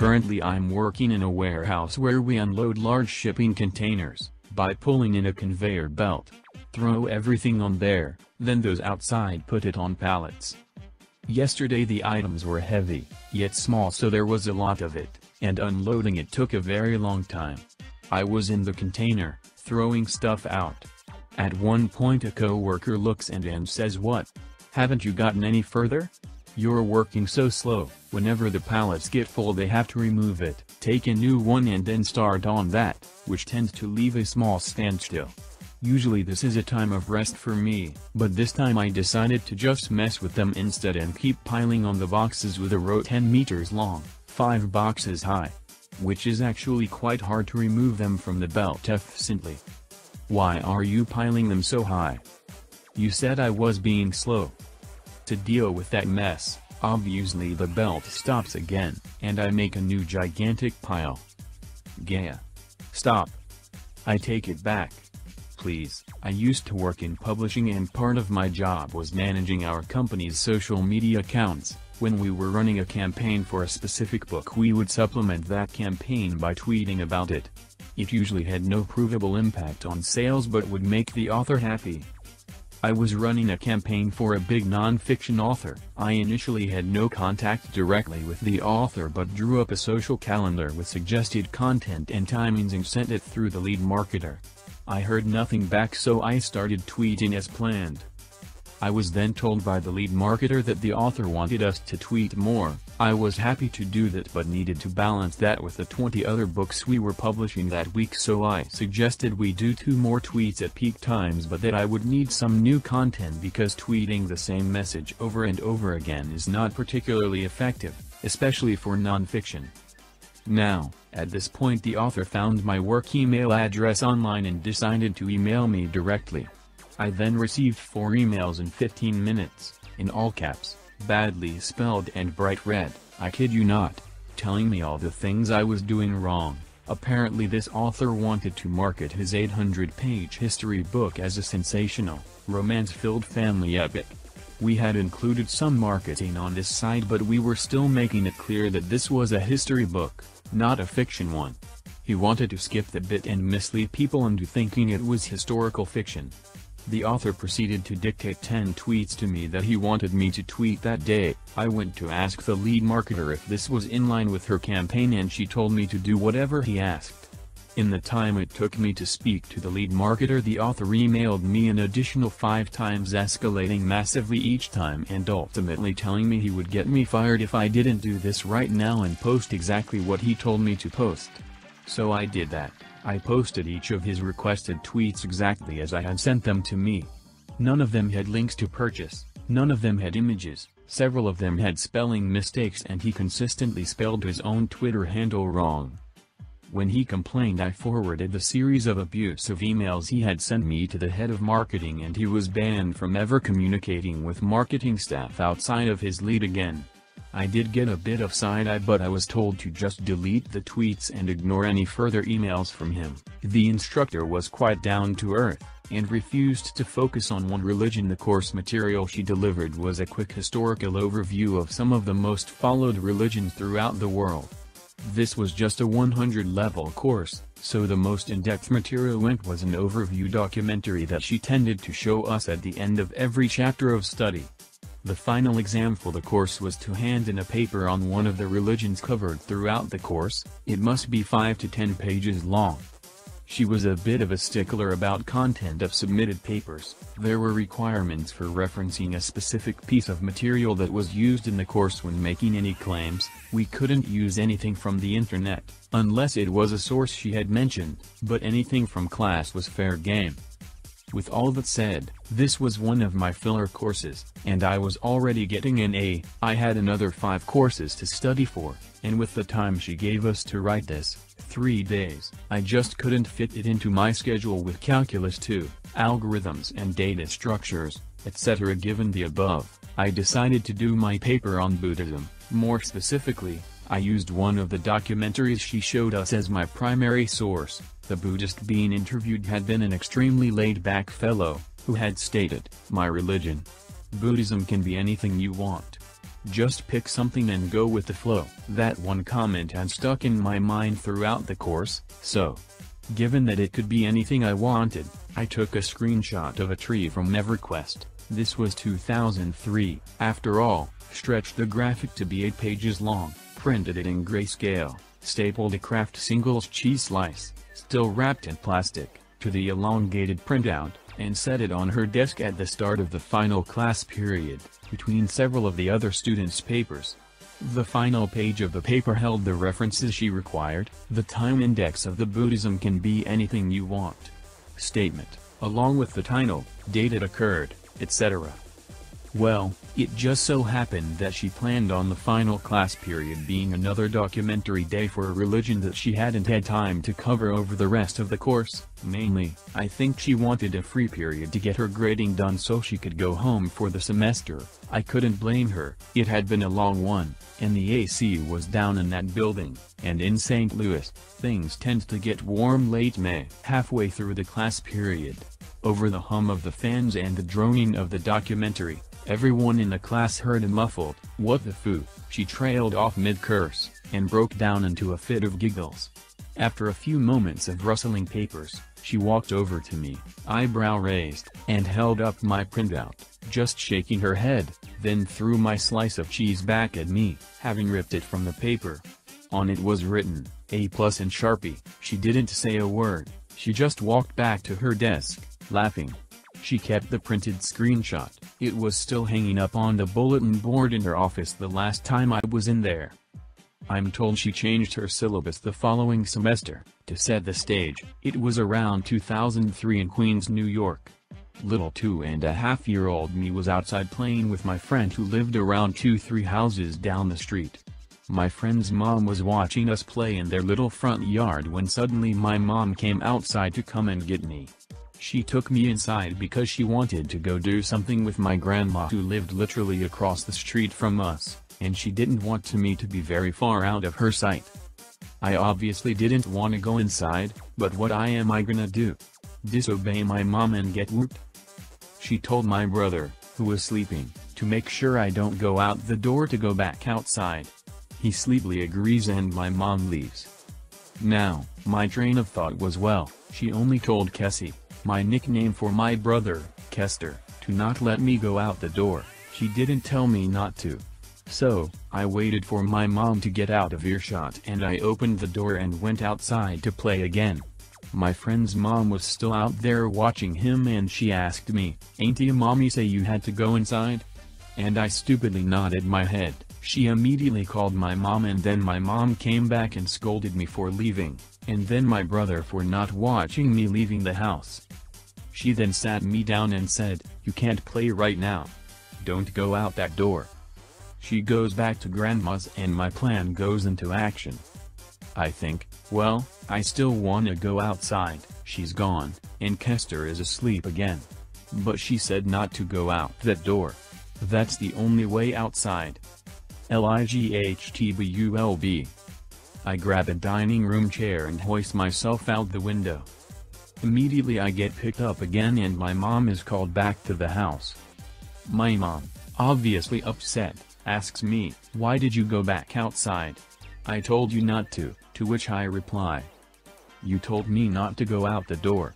Currently I'm working in a warehouse where we unload large shipping containers, by pulling in a conveyor belt. Throw everything on there, then those outside put it on pallets. Yesterday the items were heavy, yet small, so there was a lot of it, and unloading it took a very long time. I was in the container, throwing stuff out. At one point a co-worker looks and says, "What? Haven't you gotten any further? You're working so slow." Whenever the pallets get full they have to remove it, take a new one and then start on that, which tends to leave a small standstill. Usually this is a time of rest for me, but this time I decided to just mess with them instead and keep piling on the boxes with a row 10 meters long, 5 boxes high. Which is actually quite hard to remove them from the belt efficiently. "Why are you piling them so high? You said I was being slow." To deal with that mess, obviously the belt stops again, and I make a new gigantic pile. Gaia. Stop. I take it back. Please. I used to work in publishing and part of my job was managing our company's social media accounts. When we were running a campaign for a specific book we would supplement that campaign by tweeting about it. It usually had no provable impact on sales but would make the author happy. I was running a campaign for a big non-fiction author. I initially had no contact directly with the author but drew up a social calendar with suggested content and timings and sent it through the lead marketer. I heard nothing back, so I started tweeting as planned. I was then told by the lead marketer that the author wanted us to tweet more. I was happy to do that but needed to balance that with the 20 other books we were publishing that week, so I suggested we do 2 more tweets at peak times, but that I would need some new content because tweeting the same message over and over again is not particularly effective, especially for non-fiction. Now, at this point the author found my work email address online and decided to email me directly. I then received 4 emails in 15 minutes, in all caps, badly spelled and bright red, I kid you not, telling me all the things I was doing wrong. Apparently this author wanted to market his 800-page history book as a sensational, romance-filled family epic. We had included some marketing on this side, but we were still making it clear that this was a history book, not a fiction one. He wanted to skip the bit and mislead people into thinking it was historical fiction. The author proceeded to dictate 10 tweets to me that he wanted me to tweet that day. I went to ask the lead marketer if this was in line with her campaign and she told me to do whatever he asked. In the time it took me to speak to the lead marketer, the author emailed me an additional 5 times, escalating massively each time and ultimately telling me he would get me fired if I didn't do this right now and post exactly what he told me to post. So I did that. I posted each of his requested tweets exactly as I had sent them to me. None of them had links to purchase, none of them had images, several of them had spelling mistakes, and he consistently spelled his own Twitter handle wrong. When he complained, I forwarded the series of abusive emails he had sent me to the head of marketing, and he was banned from ever communicating with marketing staff outside of his lead again. I did get a bit of side-eye, but I was told to just delete the tweets and ignore any further emails from him. The instructor was quite down to earth, and refused to focus on one religion. The course material she delivered was a quick historical overview of some of the most followed religions throughout the world. This was just a 100-level course, so the most in-depth material was an overview documentary that she tended to show us at the end of every chapter of study. The final exam for the course was to hand in a paper on one of the religions covered throughout the course. It must be 5 to 10 pages long. She was a bit of a stickler about content of submitted papers. There were requirements for referencing a specific piece of material that was used in the course when making any claims. We couldn't use anything from the internet, unless it was a source she had mentioned, but anything from class was fair game. With all that said, this was one of my filler courses, and I was already getting an A. I had another 5 courses to study for, and with the time she gave us to write this, 3 days, I just couldn't fit it into my schedule with calculus 2, algorithms and data structures, etc. Given the above, I decided to do my paper on Buddhism. More specifically, I used one of the documentaries she showed us as my primary source. The Buddhist being interviewed had been an extremely laid-back fellow, who had stated, "My religion. Buddhism can be anything you want. Just pick something and go with the flow. That one comment had stuck in my mind throughout the course, so, given that it could be anything I wanted, I took a screenshot of a tree from EverQuest. This was 2003. After all, stretched the graphic to be 8 pages long, printed it in grayscale, stapled a Kraft Singles cheese slice, still wrapped in plastic, to the elongated printout, and set it on her desk at the start of the final class period, between several of the other students' papers. The final page of the paper held the references she required. The time index of the Buddhism can be anything you want. Statement, along with the title, date it occurred, etc. Well, it just so happened that she planned on the final class period being another documentary day for a religion that she hadn't had time to cover over the rest of the course. Mainly, I think she wanted a free period to get her grading done so she could go home for the semester. I couldn't blame her. It had been a long one, and the AC was down in that building, and in St. Louis, things tend to get warm late May. Halfway through the class period, over the hum of the fans and the droning of the documentary, everyone in the class heard a muffled, "What the foo?" She trailed off mid-curse, and broke down into a fit of giggles. After a few moments of rustling papers, she walked over to me, eyebrow raised, and held up my printout, just shaking her head, then threw my slice of cheese back at me, having ripped it from the paper. On it was written, A+ in Sharpie. She didn't say a word, she just walked back to her desk, laughing. She kept the printed screenshot. It was still hanging up on the bulletin board in her office the last time I was in there. I'm told she changed her syllabus the following semester, to set the stage. It was around 2003 in Queens, New York. Little 2.5-year-old me was outside playing with my friend who lived around 2-3 houses down the street. My friend's mom was watching us play in their little front yard when suddenly my mom came outside to come and get me. She took me inside because she wanted to go do something with my grandma who lived literally across the street from us, and she didn't want me to be very far out of her sight. I obviously didn't want to go inside, but what am I gonna do? Disobey my mom and get whooped? She told my brother, who was sleeping, to make sure I don't go out the door to go back outside. He sleepily agrees and my mom leaves. Now, my train of thought was, well, she only told Kessie, my nickname for my brother, Kester, to not let me go out the door. She didn't tell me not to. So, I waited for my mom to get out of earshot and I opened the door and went outside to play again. My friend's mom was still out there watching him and she asked me, "Ain't your mommy say you had to go inside?" And I stupidly nodded my head. She immediately called my mom and then my mom came back and scolded me for leaving, and then my brother for not watching me leaving the house. She then sat me down and said, "You can't play right now. Don't go out that door." She goes back to grandma's and my plan goes into action. I think, well, I still wanna go outside. She's gone, and Kester is asleep again. But she said not to go out that door. That's the only way outside. Lightbulb. I grab a dining room chair and hoist myself out the window. Immediately I get picked up again and my mom is called back to the house. My mom, obviously upset, asks me, "Why did you go back outside? I told you not to which I reply, "You told me not to go out the door."